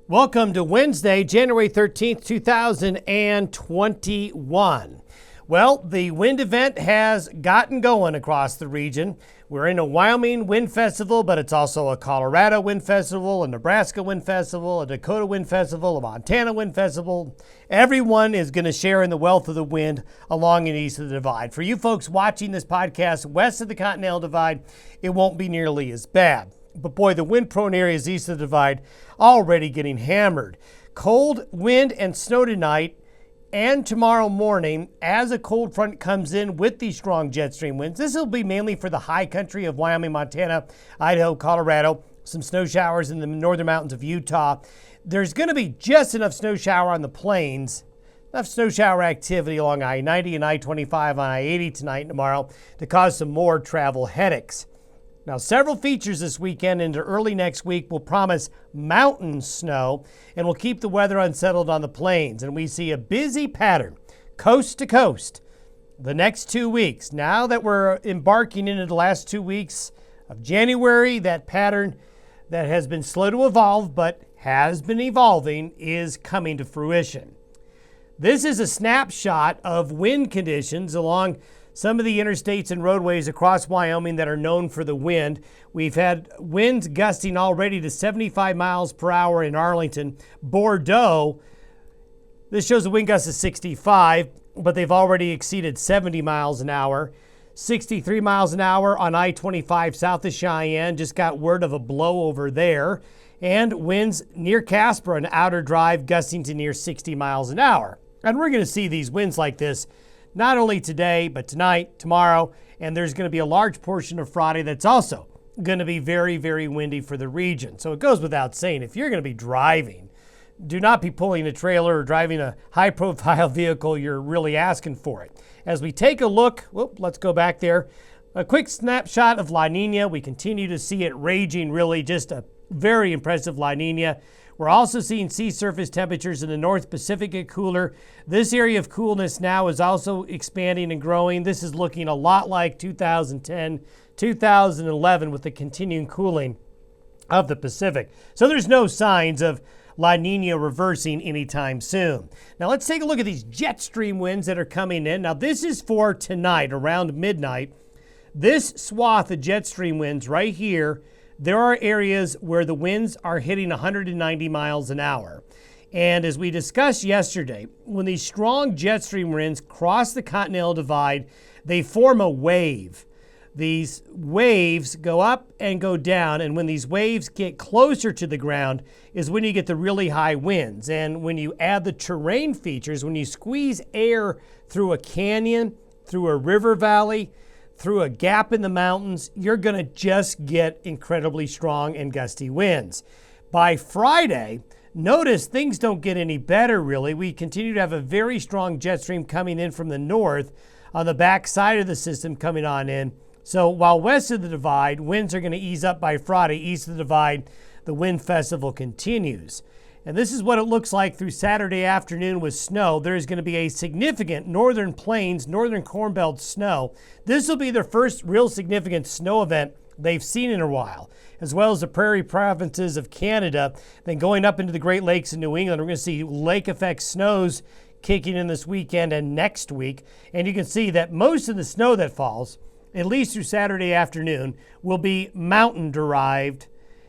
Welcome to Wednesday, January 13th, 2021. Well, the wind event has gotten going across the region. We're in a Wyoming Wind Festival, but it's also a Colorado Wind Festival, a Nebraska Wind Festival, a Dakota Wind Festival, a Montana Wind Festival. Everyone is going to share in the wealth of the wind along and east of the divide. For you folks watching this podcast west of the Continental Divide, it won't be nearly as bad. But boy, the wind-prone areas east of the divide already getting hammered. Cold wind and snow tonight and tomorrow morning as a cold front comes in with these strong jet stream winds. This will be mainly for the high country of Wyoming, Montana, Idaho, Colorado, some snow showers in the northern mountains of Utah. There's going to be just enough snow shower on the plains, enough snow shower activity along I-90 and I-25 on I-80 tonight and tomorrow to cause some more travel headaches. Now, several features this weekend into early next week will promise mountain snow and will keep the weather unsettled on the plains. And we see a busy pattern, coast to coast, the next 2 weeks. Now that we're embarking into the last 2 weeks of January, that pattern that has been slow to evolve but has been evolving is coming to fruition. This is a snapshot of wind conditions along some of the interstates and roadways across Wyoming that are known for the wind. We've had winds gusting already to 75 miles per hour in Arlington. Bordeaux, this shows a wind gust of 65, but they've already exceeded 70 miles an hour. 63 miles an hour on I-25 south of Cheyenne. Just got word of a blow over there. And winds near Casper on Outer Drive gusting to near 60 miles an hour. And we're going to see these winds like this not only today, but tonight, tomorrow, and there's going to be a large portion of Friday that's also going to be very, very windy for the region. So it goes without saying, if you're going to be driving, do not be pulling a trailer or driving a high-profile vehicle. You're really asking for it. As we take a look, let's go back there. A quick snapshot of La Niña. We continue to see it raging, really just a very impressive La Niña. We're also seeing sea surface temperatures in the North Pacific get cooler. This area of coolness now is also expanding and growing. This is looking a lot like 2010, 2011 with the continuing cooling of the Pacific. So there's no signs of La Niña reversing anytime soon. Now let's take a look at these jet stream winds that are coming in. Now this is for tonight around midnight. This swath of jet stream winds right here, there are areas where the winds are hitting 190 miles an hour. And as we discussed yesterday, when these strong jet stream winds cross the Continental Divide, they form a wave. These waves go up and go down, and when these waves get closer to the ground is when you get the really high winds. And when you add the terrain features, when you squeeze air through a canyon, through a river valley, through a gap in the mountains, you're going to just get incredibly strong and gusty winds. By Friday, notice things don't get any better, really. We continue to have a very strong jet stream coming in from the north on the back side of the system coming on in. So while west of the divide, winds are going to ease up by Friday. East of the divide, the wind festival continues. And this is what it looks like through Saturday afternoon with snow. There's going to be a significant northern plains, northern Corn Belt snow. This will be their first real significant snow event they've seen in a while, as well as the prairie provinces of Canada. Then going up into the Great Lakes in New England, we're going to see lake effect snows kicking in this weekend and next week. And you can see that most of the snow that falls, at least through Saturday afternoon, will be mountain derived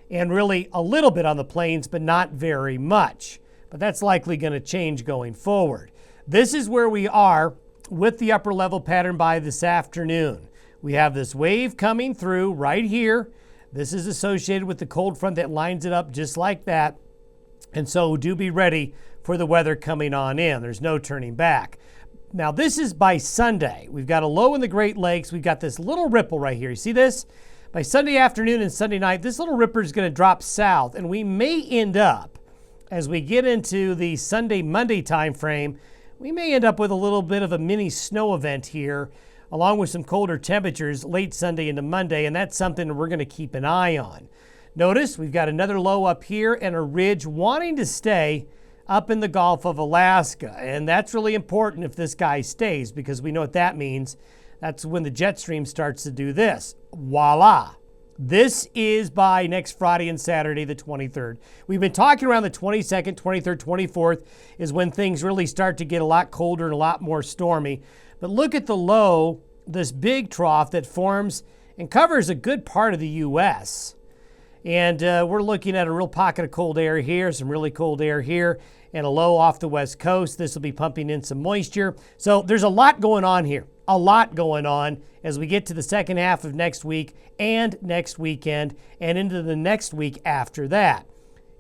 and really a little bit on the plains, but not very much. But that's likely going to change going forward. This is where we are with the upper level pattern by this afternoon. We have this wave coming through right here. This is associated with the cold front that lines it up just like that. And so do be ready for the weather coming on in. There's no turning back. Now this is by Sunday. We've got a low in the Great Lakes. We've got this little ripple right here. You see this? By Sunday afternoon and Sunday night, this little ripper is going to drop south, and we may end up, as we get into the Sunday-Monday time frame, we may end up with a little bit of a mini snow event here, along with some colder temperatures late Sunday into Monday, and that's something we're going to keep an eye on. Notice we've got another low up here and a ridge wanting to stay up in the Gulf of Alaska, and that's really important if this guy stays, because we know what that means. That's when the jet stream starts to do this. Voila. This is by next Friday and Saturday, the 23rd. We've been talking around the 22nd, 23rd, 24th is when things really start to get a lot colder and a lot more stormy. But look at the low, this big trough that forms and covers a good part of the U.S. And we're looking at a real pocket of cold air here, some really cold air here, and a low off the west coast. This will be pumping in some moisture. So there's a lot going on here, a lot going on as we get to the second half of next week and next weekend and into the next week after that.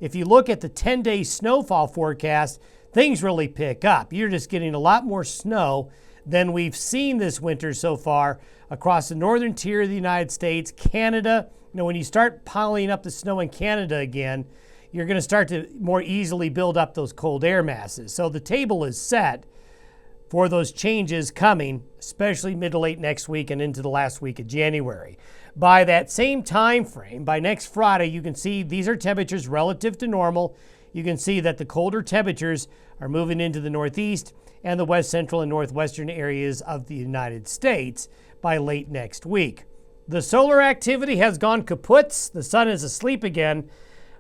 If you look at the 10-day snowfall forecast, things really pick up. You're just getting a lot more snow than we've seen this winter so far across the northern tier of the United States, Canada. You know, when you start piling up the snow in Canada again, you're going to start to more easily build up those cold air masses. So the table is set for those changes coming, especially mid to late next week and into the last week of January. By that same time frame, by next Friday, you can see these are temperatures relative to normal. You can see that the colder temperatures are moving into the northeast and the west central and northwestern areas of the United States by late next week. The solar activity has gone kaput. The sun is asleep again.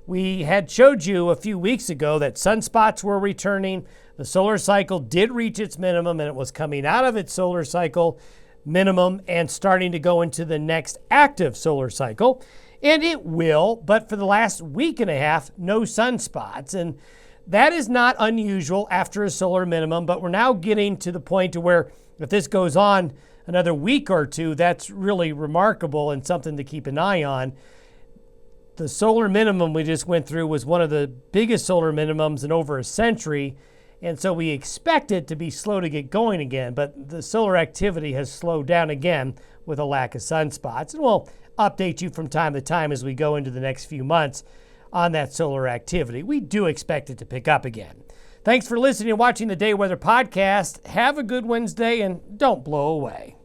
We had showed you a few weeks ago that sunspots were returning. The solar cycle did reach its minimum, and it was coming out of its solar cycle minimum and starting to go into the next active solar cycle. And it will, but for the last week and a half, no sunspots. And that is not unusual after a solar minimum, but we're now getting to the point to where if this goes on another week or two, that's really remarkable and something to keep an eye on. The solar minimum we just went through was one of the biggest solar minimums in over a century, and so we expect it to be slow to get going again, but the solar activity has slowed down again with a lack of sunspots. And we'll update you from time to time as we go into the next few months on that solar activity. We do expect it to pick up again. Thanks for listening and watching the Day Weather Podcast. Have a good Wednesday and don't blow away.